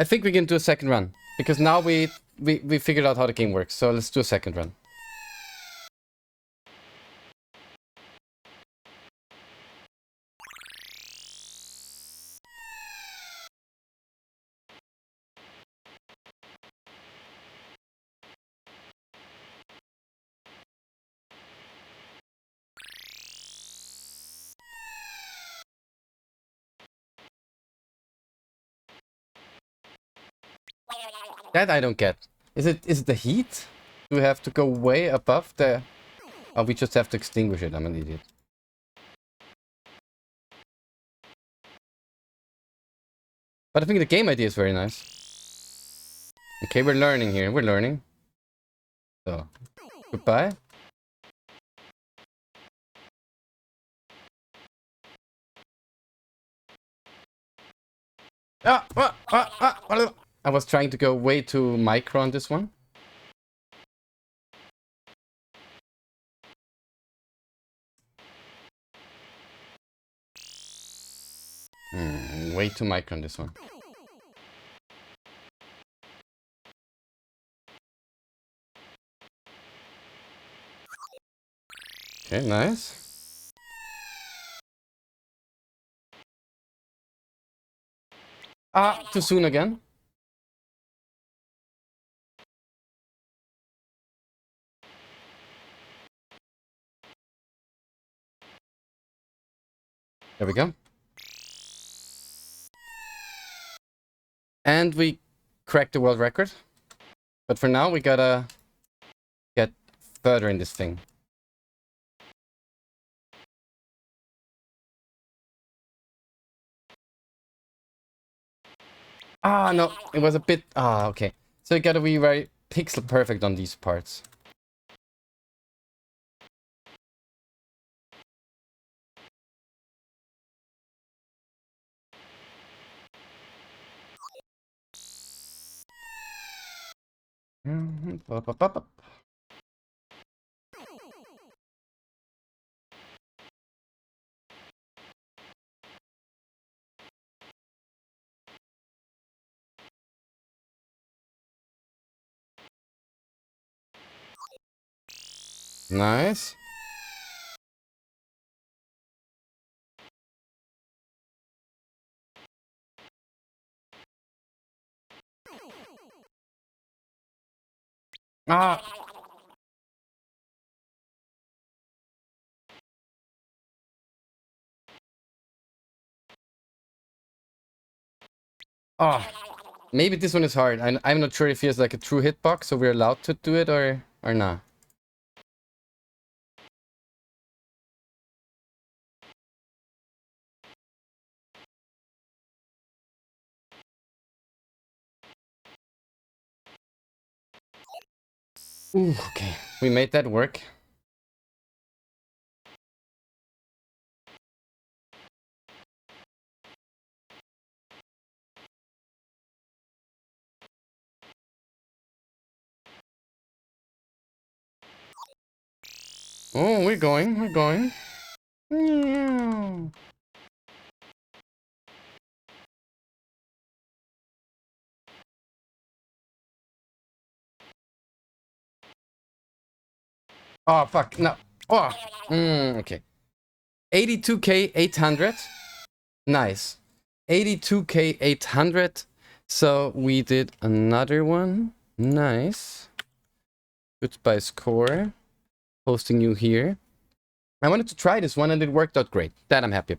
I think we can do a second run. Because now we figured out how the game works. So let's do a second run. That I don't get. Is it the heat? Do we have to go way above the... Oh, we just have to extinguish it. I'm an idiot. But I think the game idea is very nice. Okay, we're learning here. We're learning. So, goodbye. I was trying to go way too micro on this one. Way too micro on this one. Okay, nice. Ah, too soon again. There we go. And we cracked the world record. But for now, we gotta get further in this thing. Ah, no, it was a bit... Ah, okay. So you gotta be very pixel perfect on these parts. Nice. Ah. Oh, maybe this one is hard. I'm not sure if he has like a true hitbox, so we're allowed to do it or not. Ooh, okay. We made that work. Oh, we're going. Yeah. Oh, fuck, no. Oh, okay. 82k 800. Nice. 82k 800. So we did another one. Nice. Goodbye score. Posting you here. I wanted to try this one and it worked out great. That I'm happy about.